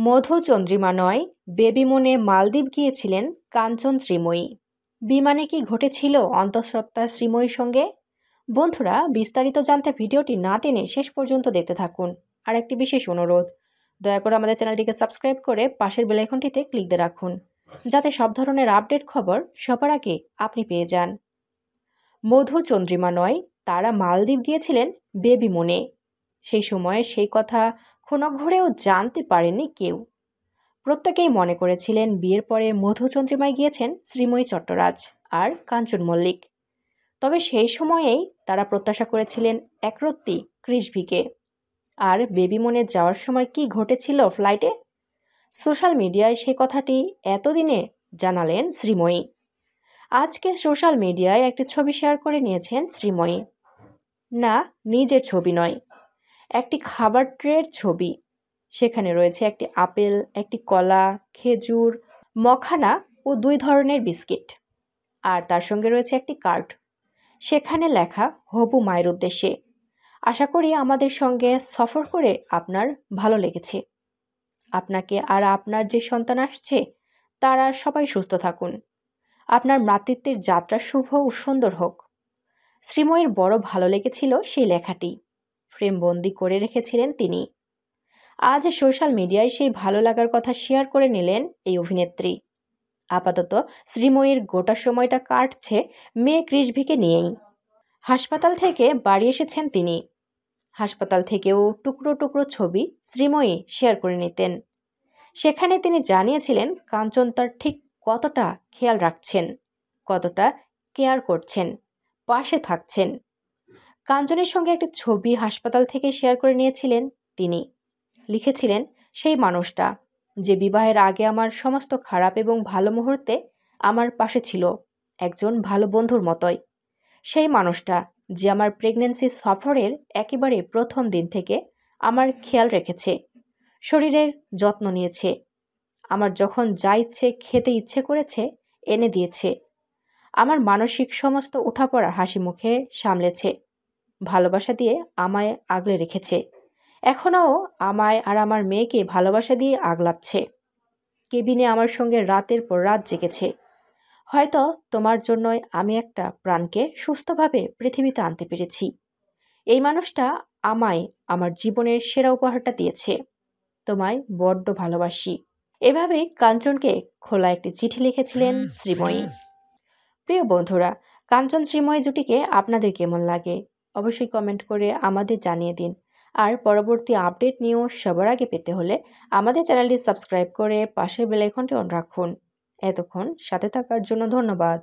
মধুচন্দ্রিমা নয়, বেবি মুনে মালদ্বীপ গিয়েছিলেন কাঞ্চন শ্রীময়ী। বিমানে কি ঘটেছিল অন্তঃসত্ত্বা শ্রীময়ীর সঙ্গে? বন্ধুরা, বিস্তারিত জানতে ভিডিওটি না টেনে শেষ পর্যন্ত দেখতে থাকুন। আর একটি বিশেষ অনুরোধ, দয়া করে আমাদের চ্যানেলটিকে সাবস্ক্রাইব করে পাশের বেল আইকনটিতে ক্লিক দিয়ে রাখুন, যাতে সব ধরনের আপডেট খবর সবার আগে আপনি পেয়ে যান। মধুচন্দ্রিমা নয়, তারা মালদ্বীপ গিয়েছিলেন বেবি মুনে। সেই সময়ে সেই কথা ক্ষণক ঘুরেও জানতে পারেননি কেউ। প্রত্যেকেই মনে করেছিলেন বিয়ের পরে মধুচন্দ্রিমায় গিয়েছেন শ্রীময়ী চট্টরাজ আর কাঞ্চন মল্লিক। তবে সেই সময়েই তারা প্রত্যাশা করেছিলেন একরত্তি ক্রিসভিকে। আর বেবি মুনে যাওয়ার সময় কি ঘটেছিল ফ্লাইটে? সোশ্যাল মিডিয়ায় সেই কথাটি এতদিনে জানালেন শ্রীময়ী। আজকে সোশ্যাল মিডিয়ায় একটি ছবি শেয়ার করে নিয়েছেন শ্রীময়ী। না, নিজের ছবি নয়, একটি খাবার ট্রের ছবি। সেখানে রয়েছে একটি আপেল, একটি কলা, খেজুর, মখানা ও 2 ধরনের বিস্কিট। আর তার সঙ্গে রয়েছে একটি কার্ড। সেখানে লেখা হবু মায়ের উদ্দেশ্যে, আশা করি আমাদের সঙ্গে সফর করে আপনার ভালো লেগেছে। আপনাকে আর আপনার যে সন্তান আসছে তারা সবাই সুস্থ থাকুন। আপনার মাতৃত্বের যাত্রা শুভ ও সুন্দর হোক। শ্রীময়ীর বড় ভালো লেগেছিল সেই লেখাটি। ফ্রেমবন্দি করে রেখেছিলেন তিনি। আজ সোশ্যাল মিডিয়ায় সেই ভালো লাগার কথা শেয়ার করে নিলেন এই অভিনেত্রী। আপাতত শ্রীময়ীর গোটা সময়টা কাটছে মেয়ে ক্রিসভিকে নিয়েই। হাসপাতাল থেকে বাড়ি এসেছেন তিনি। হাসপাতাল থেকেও টুকরো টুকরো ছবি শ্রীময়ী শেয়ার করে নিতেন। সেখানে তিনি জানিয়েছিলেন কাঞ্চন তার ঠিক কতটা খেয়াল রাখছেন, কতটা কেয়ার করছেন, পাশে থাকছেন। কাঞ্চনের সঙ্গে একটি ছবি হাসপাতাল থেকে শেয়ার করে নিয়েছিলেন তিনি। লিখেছিলেন, সেই মানুষটা যে বিবাহের আগে আমার সমস্ত খারাপ এবং ভালো মুহূর্তে আমার পাশে ছিল, একজন ভালো বন্ধুর মতোই। সেই মানুষটা যে আমার প্রেগন্যান্সি সফরের একেবারে প্রথম দিন থেকে আমার খেয়াল রেখেছে, শরীরের যত্ন নিয়েছে, আমার যখন যা ইচ্ছে খেতে ইচ্ছে করেছে এনে দিয়েছে, আমার মানসিক সমস্ত উঠাপড়া হাসি মুখে সামলেছে, ভালোবাসা দিয়ে আমায় আগলে রেখেছে। এখনও আমায় আর আমার মেয়েকে ভালোবাসা দিয়ে আগলাচ্ছে। কেবিনে আমার সঙ্গে রাতের পর রাত জেগেছে। হয়তো তোমার জন্যই আমি একটা প্রাণকে সুস্থভাবে পৃথিবীতে আনতে পেরেছি। এই মানুষটা আমায় আমার জীবনের সেরা উপহারটা দিয়েছে। তোমায় বড্ড ভালোবাসি। এভাবেই কাঞ্চনকে খোলা একটি চিঠি লিখেছিলেন শ্রীময়ী। প্রিয় বন্ধুরা, কাঞ্চন শ্রীময়ী জুটিকে আপনাদের কেমন লাগে অবশ্যই কমেন্ট করে আমাদের জানিয়ে দিন। আর পরবর্তী আপডেট নিউজ সবার আগে পেতে হলে আমাদের চ্যানেলটি সাবস্ক্রাইব করে পাশের বেল আইকনটি অন রাখুন। এতক্ষণ সাথে থাকার জন্য ধন্যবাদ।